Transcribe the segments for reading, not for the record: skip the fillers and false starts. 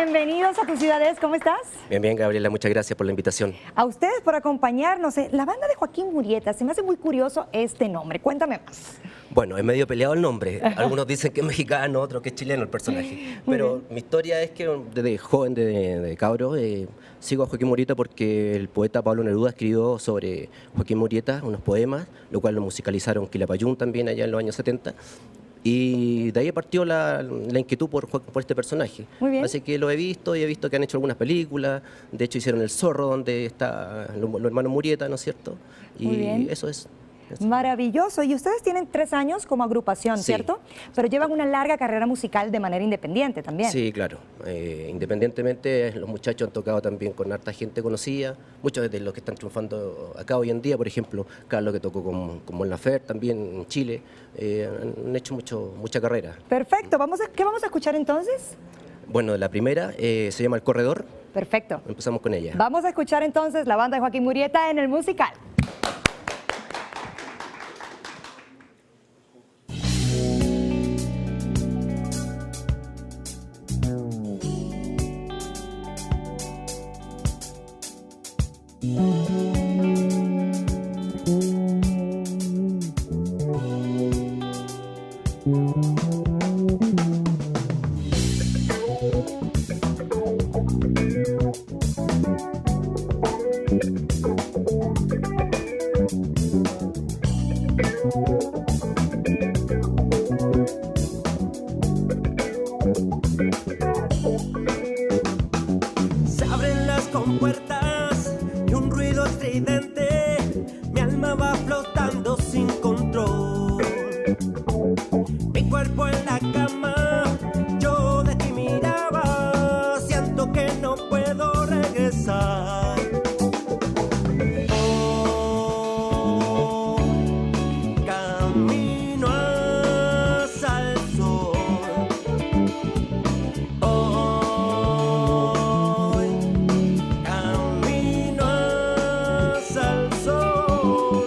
bienvenidos a Tu Ciudad Es. ¿Cómo estás? Bien, bien, Gabriela, muchas gracias por la invitación. A ustedes por acompañarnos. La banda de Joaquín Murrieta, se me hace muy curioso este nombre. Cuéntame más. Bueno, es medio peleado el nombre. Algunos dicen que es mexicano, otros que es chileno el personaje. Pero mi historia es que desde joven, de cabro, sigo a Joaquín Murrieta porque el poeta Pablo Neruda escribió sobre Joaquín Murrieta unos poemas, lo cual lo musicalizaron Quilapayún también allá en los años 70. Y de ahí partió la inquietud por este personaje. Muy bien. Así que lo he visto y he visto que han hecho algunas películas. De hecho, hicieron El Zorro, donde está los hermanos Murrieta, ¿no es cierto? Y Muy bien. eso es. Maravilloso. Y ustedes tienen 3 años como agrupación, Sí. ¿cierto? Pero llevan una larga carrera musical de manera independiente también. Sí, claro. Independientemente, los muchachos han tocado también con harta gente conocida. Muchos de los que están triunfando acá hoy en día, por ejemplo, Carlos, que tocó con Mon Laferte también en Chile, han hecho mucha carrera. Perfecto. ¿Qué vamos a escuchar entonces? Bueno, la primera se llama El Corredor. Perfecto. Empezamos con ella. Vamos a escuchar entonces la banda de Joaquín Murrieta en el musical. Se abren las compuertas y un ruido estridente, mi alma va flotando sin control. Mi cuerpo en la cama, yo de ti miraba, siento que no puedo regresar. Oh, camino hacia el sol. Hoy camino hacia el sol.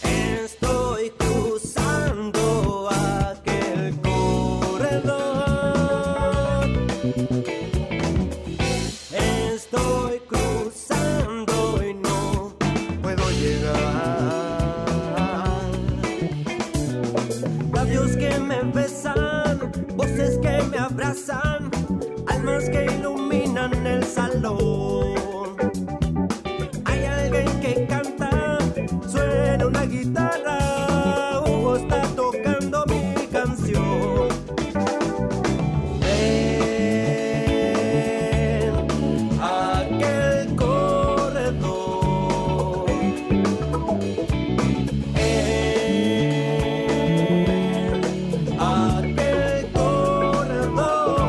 Estoy cruzando aquel corredor. Estoy cruzando y no puedo llegar. Labios que me besan, voces que me abrazan, almas que iluminan el salón. Hay alguien que canta, suena una guitarra, Hugo está tocando mi canción. Ven a aquel corredor. Aquel corredor.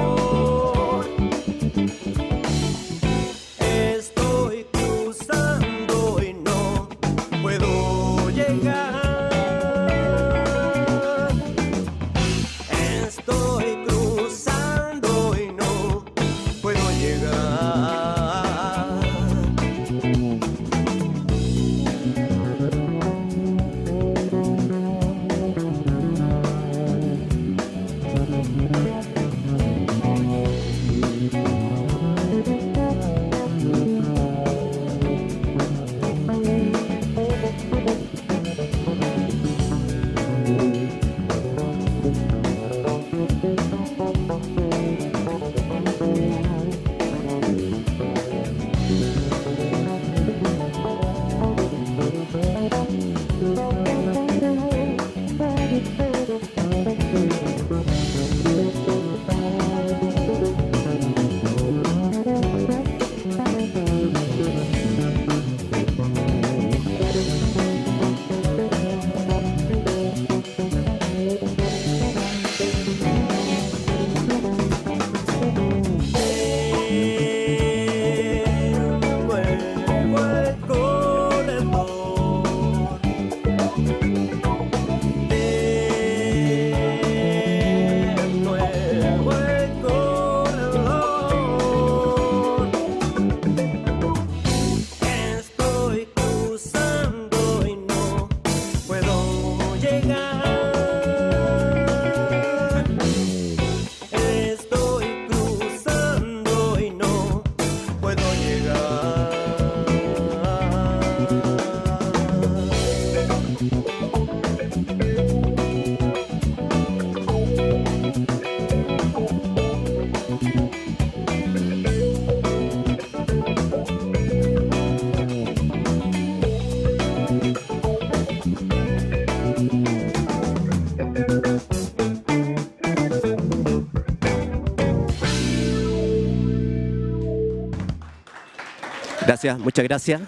Gracias, muchas gracias.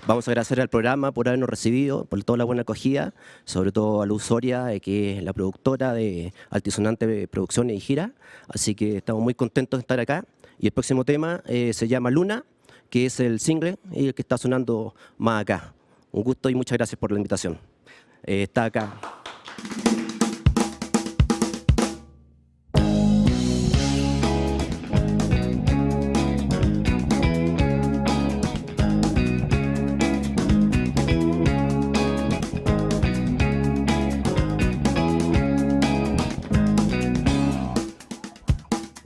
Vamos a agradecer al programa por habernos recibido, por toda la buena acogida, sobre todo a Luz Soria, que es la productora de Altisonante Producciones y Gira. Así que estamos muy contentos de estar acá. Y el próximo tema se llama Luna, que es el single y el que está sonando más acá. Un gusto y muchas gracias por la invitación. Está acá.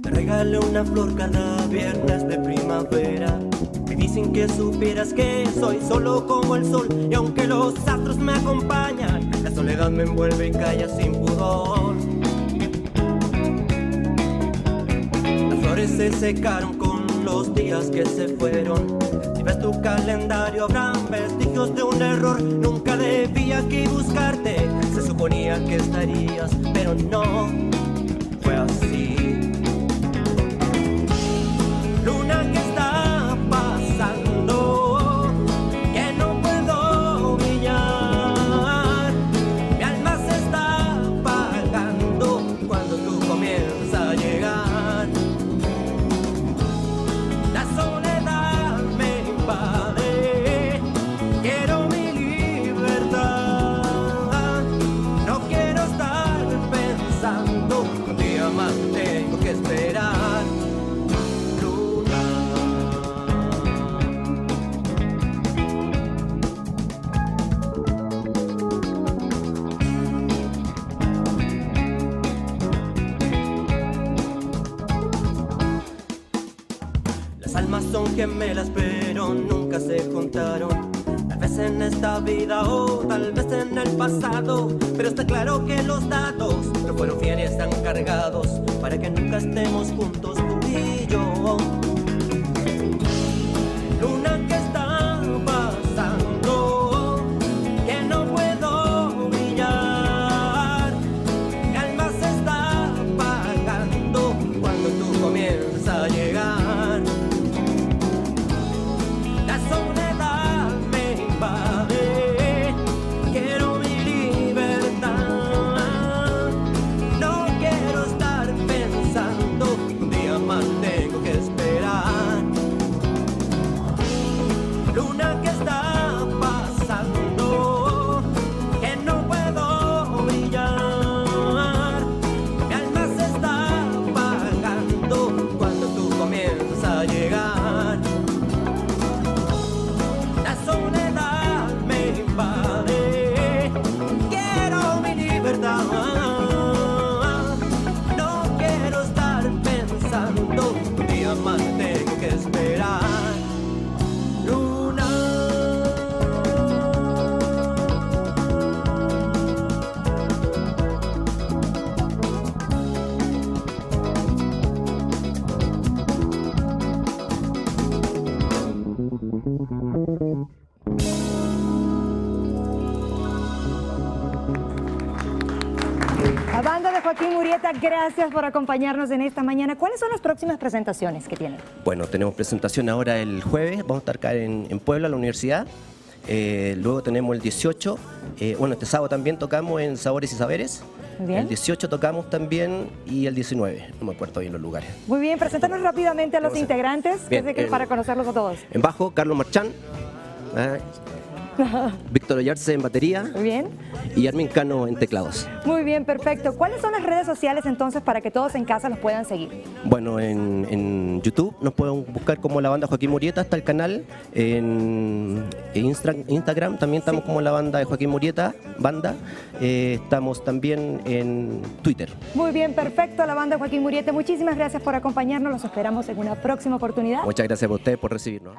Te regalé una flor cada viernes de primavera. Me dicen que supieras que soy solo como el sol. Y aunque los astros me acompañan, la soledad me envuelve y calla sin pudor. Las flores se secaron con los días que se fueron. Si ves tu calendario habrán vestigios de un error. Nunca debí aquí buscarte. Se suponía que estarías, pero no fue así. Luna que está pasando, que no puedo brillar. Mi alma se está apagando cuando tú comienzas a llegar. La soledad me invade, quiero mi libertad. No quiero estar pensando, un día más tengo que esperar. Las almas son gemelas pero nunca se juntaron. Tal vez en esta vida o tal vez en el pasado. Pero está claro que los datos no fueron fieles, están cargados para que nunca estemos juntos tú y yo. Luna que está pasando, que no puedo brillar. Mi alma se está apagando cuando tú comienzas a llegar. La soledad me invade, quiero mi libertad. No quiero estar pensando, un día más tengo que esperar. Luna que está pasando, que no puedo brillar. Mi alma se está apagando cuando tú comienzas a llegar. La soledad me invade, quiero mi libertad. No quiero estar pensando, un día más tengo que esperar. Luna. La banda de Joaquín Murrieta, gracias por acompañarnos en esta mañana. ¿Cuáles son las próximas presentaciones que tienen? Bueno, tenemos presentación ahora el jueves, vamos a estar acá en Puebla, en la universidad. Luego tenemos el 18, bueno, este sábado también tocamos en Sabores y Saberes. Muy bien. El 18 tocamos también y el 19, no me acuerdo bien los lugares. Muy bien, preséntanos rápidamente a los integrantes Bien, para conocerlos a todos. En bajo, Carlos Marchán, Víctor Ollarse en batería Muy bien. y Armin Cano en teclados. Muy bien, perfecto. ¿Cuáles son las redes sociales entonces para que todos en casa los puedan seguir? Bueno, en YouTube nos pueden buscar como la banda Joaquín Murrieta, está el canal. En Instagram también estamos como la banda de Joaquín Murrieta, banda. Estamos también en Twitter. Muy bien, perfecto. La banda de Joaquín Murrieta, muchísimas gracias por acompañarnos. Los esperamos en una próxima oportunidad. Muchas gracias a ustedes por recibirnos.